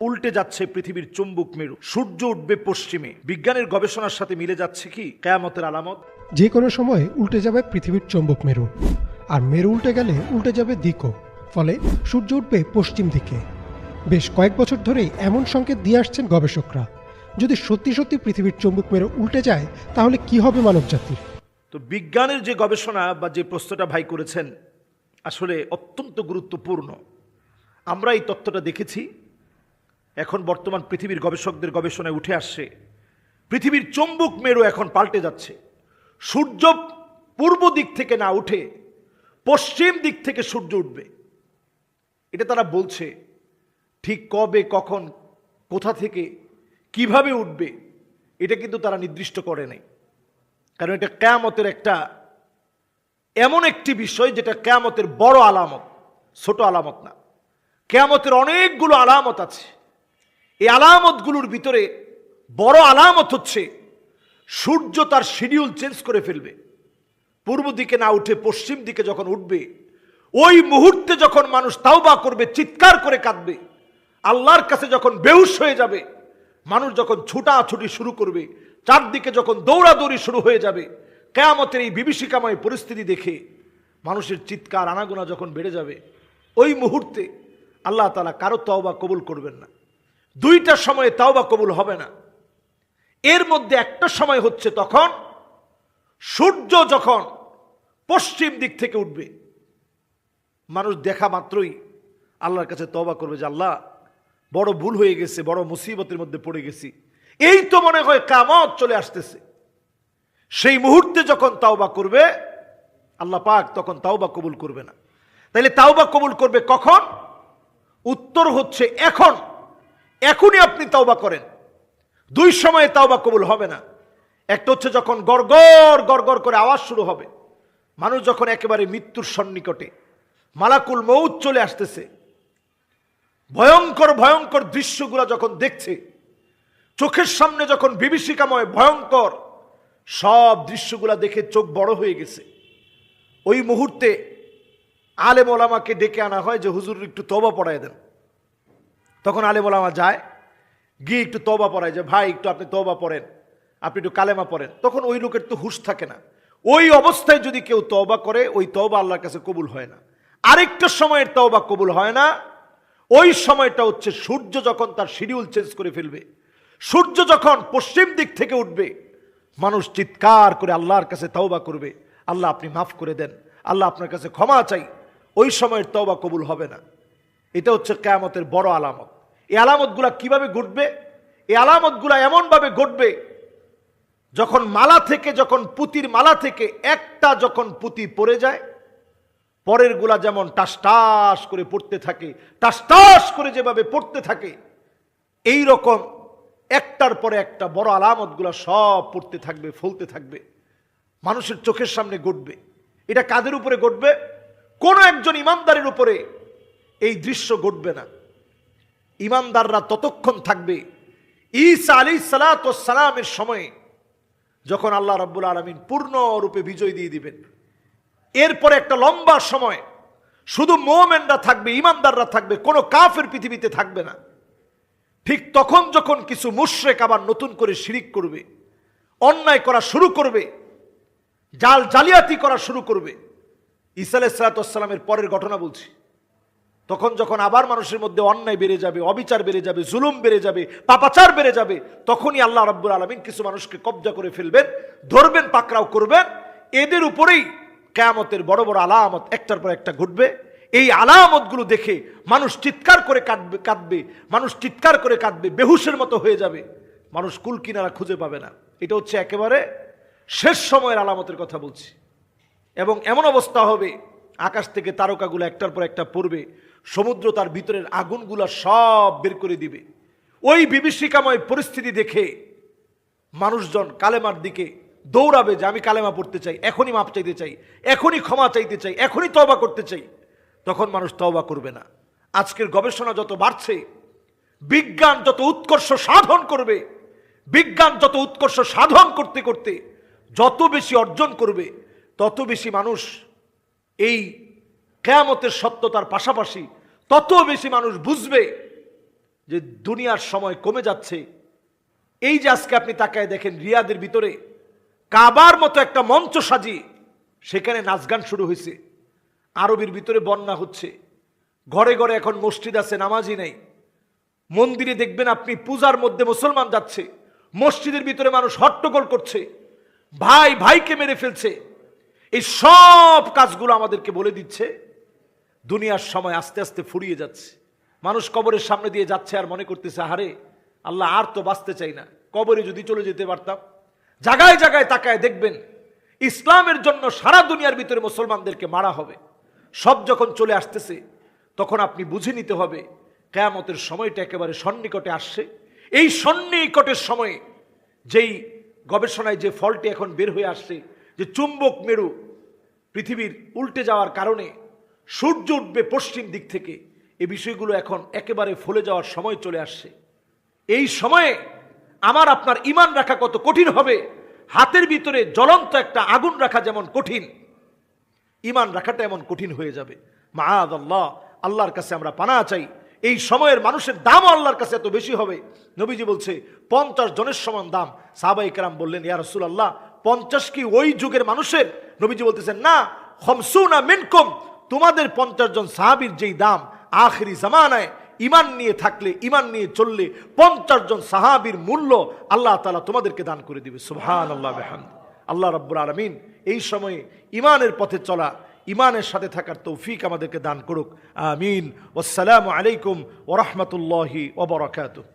উল্টে যাচ্ছে পৃথিবীর চুম্বক মেরু, সূর্য উঠবে পশ্চিমে, বিজ্ঞানের গবেষণার সাথে মিলে যাচ্ছে কি কিয়ামতের আলামত? যে কোনো সময় উল্টে যাবে পৃথিবীর চৌম্বক মেরু, আর মেরু উল্টে গেলে উল্টে যাবে দিকও, ফলে সূর্য উঠবে পশ্চিম দিকে। বেশ কয়েক বছর ধরেই এমন সংকেত দিয়ে আসছেন গবেষকরা। যদি সত্যি সত্যি পৃথিবীর চৌম্বক মেরু উল্টে যায় তাহলে কি হবে মানব জাতির? তো বিজ্ঞানের যে গবেষণা বা যে প্রশ্নটা ভাই করেছেন আসলে অত্যন্ত গুরুত্বপূর্ণ। আমরা এই তথ্যটা দেখেছি, এখন বর্তমান পৃথিবীর গবেষকদের গবেষণায় উঠে আসছে পৃথিবীর চৌম্বক মেরু এখন পাল্টে যাচ্ছে। সূর্য পূর্ব দিক থেকে না উঠে পশ্চিম দিক থেকে সূর্য উঠবে, এটা তারা বলছে। ঠিক কবে, কখন, কোথা থেকে, কিভাবে উঠবে এটা কিন্তু তারা নির্দিষ্ট করে নাই, কারণ এটা কিয়ামতের একটা এমন একটি বিষয় যেটা কিয়ামতের বড় আলামত, ছোট আলামত না। কিয়ামতের অনেকগুলো আলামত আছে। এই আলামতগুলোর ভিতরে বড় আলামত হচ্ছে সূর্য তার শিডিউল চেঞ্জ করে ফেলবে। পূর্ব দিকে না উঠে পশ্চিম দিকে যখন উঠবে, ওই মুহূর্তে যখন মানুষ তাওবা করবে, চিৎকার করে কাঁদবে, আল্লাহর কাছে যখন বেহুশ হয়ে যাবে, মানুষ যখন ছুটাছুটি শুরু করবে, চারদিকে যখন দৌড়াদৌড়ি শুরু হয়ে যাবে, কিয়ামতের এই বিভীষিকাময় পরিস্থিতি দেখে মানুষের চিৎকার আনাগোনা যখন বেড়ে যাবে, ওই মুহূর্তে আল্লাহ তাআলা কারো তওবা কবুল করবেন না। দুইটা সময়ে তওবা কবুল হবে না। এর মধ্যে একটা সময় হচ্ছে তখন সূর্য যখন পশ্চিম দিক থেকে উঠবে, মানুষ দেখা মাত্রই আল্লাহর কাছে তওবা করবে যে আল্লাহ বড় ভুল হয়ে গেছে, বড় মুসিবতের মধ্যে পড়ে গেছি, এই তো মনে হয় কিয়ামত চলে আসতেছে। সেই মুহূর্তে যখন তাওবা করবে আল্লাহ পাক তখন তাওবা কবুল করবে না। তাইলে তাওবা কবুল করবে কখন? উত্তর হচ্ছে এখন, এখনই আপনি তাওবা করেন। দুই সময়ে তাওবা কবুল হবে না। একটা হচ্ছে যখন গড়গড় গড়গড় করে আওয়াজ শুরু হবে, মানুষ যখন একেবারে মৃত্যুর সন্নিকটে, মালাকুল মউত চলে আসতেছে, ভয়ঙ্কর ভয়ঙ্কর দৃশ্যগুলো যখন দেখছে, চোখের সামনে যখন বিভীষিকাময় ভয়ঙ্কর সব দৃশ্যগুলা দেখে চোখ বড় হয়ে গেছে, ওই মুহূর্তে আলেম ওলামাকে ডেকে আনা হয় যে হুজুর একটু তওবা পড়ায় দেন। তখন আলেম ওলামা যায়, গিয়ে একটু তওবা পড়ায় যে ভাই একটু আপনি তওবা পড়েন, আপনি একটু কালেমা পড়েন। তখন ওই লোকের তো হুঁশ থাকে না। ওই অবস্থায় যদি কেউ তওবা করে, ওই তওবা আল্লাহর কাছে কবুল হয় না। আরেকটা সময়ের তওবা কবুল হয় না, ওই সময়টা হচ্ছে সূর্য যখন তার শিডিউল চেঞ্জ করে ফেলবে। সূর্য যখন পশ্চিম দিক থেকে উঠবে, মানুষ চিৎকার করে আল্লাহর কাছে তওবা করবে, আল্লাহ আপনি মাফ করে দেন, আল্লাহ আপনার কাছে ক্ষমা চাই। ওই সময়ের তওবা কবুল হবে না। এটা হচ্ছে কিয়ামতের বড় আলামত। এই আলামতগুলা কিভাবে ঘটবে? এই আলামতগুলা এমনভাবে ঘটবে যখন মালা থেকে, যখন পুঁতির মালা থেকে একটা যখন পুঁতি পড়ে যায়, পরের গুলা যেমন টাস টাস করে পড়তে থাকে, টাস টাস করে যেভাবে পড়তে থাকে, এই রকম একটার পরে একটা বড় আলামতগুলা সব পড়তে থাকবে, ফলতে থাকবে, মানুষের চোখের সামনে ঘটবে। এটা কাদের উপরে ঘটবে? কোনো একজন ইমানদারের উপরে এই দৃশ্য ঘটবে না। ইমানদাররা ততক্ষণ থাকবে ঈসা আলাইহিস সালাতু ওয়াস সালামের সময়ে, যখন আল্লাহ রাব্বুল আলামিন পূর্ণরূপে বিজয় দিয়ে দিবেন। এরপরে একটা লম্বা সময় শুধু মুমিনরা থাকবে, ইমানদাররা থাকবে, কোনো কাফের পৃথিবীতে থাকবে না। ঠিক তখন যখন কিছু মুশরিক আবার নতুন করে শিরিক করবে, অন্যায় করা শুরু করবে, জালিয়াতি করা শুরু করবে, ঈসা আলাইহিস সালাতু ওয়াস সালামের পরের ঘটনা বলছি, তখন যখন আবার মানুষের মধ্যে অন্যায় বেড়ে যাবে, অবিচার বেড়ে যাবে, জুলুম বেড়ে যাবে, পাপাচার বেড়ে যাবে, তখনই আল্লাহ রাব্বুল আলামিন কিছু মানুষকে কব্জা করে ফেলবেন, ধরবেন, পাকড়াও করবেন। এদের উপরেই কিয়ামতের বড় বড় আলামত একটার পর একটা ঘটবে। এই আলামতগুলো দেখে মানুষ চিৎকার করে কাঁদবে, মানুষ চিৎকার করে কাঁদবে, বেহুশের মতো হয়ে যাবে, মানুষ কুল কিনারা খুঁজে পাবে না। এটা হচ্ছে একেবারে শেষ সময়ের আলামতের কথা বলছি। এবং এমন অবস্থা হবে, আকাশ থেকে তারকাগুলো একটার পর একটা পড়বে, সমুদ্র তার ভিতরের আগুনগুলা সব বের করে দিবে। ওই বিভীষিকাময় পরিস্থিতি দেখে মানুষজন কালেমার দিকে দৌড়াবে যে আমি কালেমা পড়তে চাই, এখনই মাপ চাইতে চাই, এখনই ক্ষমা চাইতে চাই, এখনই তওবা করতে চাই। তখন মানুষ তওবা করবে না। আজকের গবেষণা যত বাড়ছে, বিজ্ঞান যত উৎকর্ষ সাধন করবে, বিজ্ঞান যত উৎকর্ষ সাধন করতে করতে যত বেশি অর্জন করবে, তত বেশি মানুষ এই কিয়ামতের সত্যতার পাশাপাশি তত বেশি মানুষ বুঝবে যে দুনিয়ার সময় কমে যাচ্ছে। এই যে আজকে আপনি তাকায় দেখেন রিয়াদের ভিতরে কাবার মতো একটা মঞ্চ সাজিয়ে সেখানে নাচ গান শুরু হয়েছে। আরবের ভিতরে বন্যা হচ্ছে, ঘরে ঘরে এখন মসজিদ আছে, নামাজই নেই। মন্দিরে দেখবেন আপনি পূজার মধ্যে মুসলমান যাচ্ছে, মসজিদের ভিতরে মানুষ হট্টগোল করছে, ভাই ভাইকে মেরে ফেলছে। এই সব কাজগুলো আমাদেরকে বলে দিচ্ছে দুনিয়ার সময় আস্তে আস্তে ফুরিয়ে যাচ্ছে। মানুষ কবরের সামনে দিয়ে যাচ্ছে আর মনে করতেছে, আহারে আল্লাহ আর তো বাঁচতে চাই না, কবরে যদি চলে যেতে পারতাম। জায়গায় জায়গায় তাকায় দেখবেন ইসলামের জন্য সারা দুনিয়ার ভিতরে মুসলমানদেরকে মারা হবে। সব যখন চলে আসতেছে তখন আপনি বুঝে নিতে হবে কিয়ামতের সময়টা একেবারে সন্নিকটে আসছে। এই সন্নিকটের সময়ে যেই গবেষণায় যে ফলটি এখন বের হয়ে আসছে, যে চুম্বক মেরু পৃথিবীর উল্টে যাওয়ার কারণে সূর্য উঠবে পশ্চিম দিক থেকে, এই বিষয়গুলো এখন একেবারে ফলে যাওয়ার সময় চলে আসছে। এই সময়ে আমার আপনার ঈমান রাখা কত কঠিন হবে। হাতের ভিতরে জ্বলন্ত একটা আগুন রাখা যেমন কঠিন, ঈমান রাখাটা এমন কঠিন হয়ে যাবে। মাআযাল্লাহ, আল্লাহর কাছে আমরা পানাহ চাই। এই সময়ের মানুষের দামও আল্লাহর কাছে এত বেশি হবে। নবীজি বলছে 50 জনের সমান দাম। সাহাবায়ে কেরাম বললেন, ইয়া রাসূলুল্লাহ 50 কি ওই যুগের মানুষের? নবীজি বলতেছেন, না, 50 মিনকুম, তোমাদের 50 জন সাহাবীর যেই দাম আখিরি জামানায় ঈমান নিয়ে থাকলে, ঈমান নিয়ে চললে 50 জন সাহাবীর মূল্য আল্লাহ তাআলা তোমাদেরকে দান করে দিবে। সুবহানাল্লাহ বিহামদি। আল্লাহ রাব্বুল আলামিন এই সময়ে ঈমানের পথে চলা, ঈমানের সাথে থাকার তৌফিক আমাদেরকে দান করুক। আমিন। ওয়াসসালামু আলাইকুম ওয়া রাহমাতুল্লাহি ওয়া বারাকাতুহু।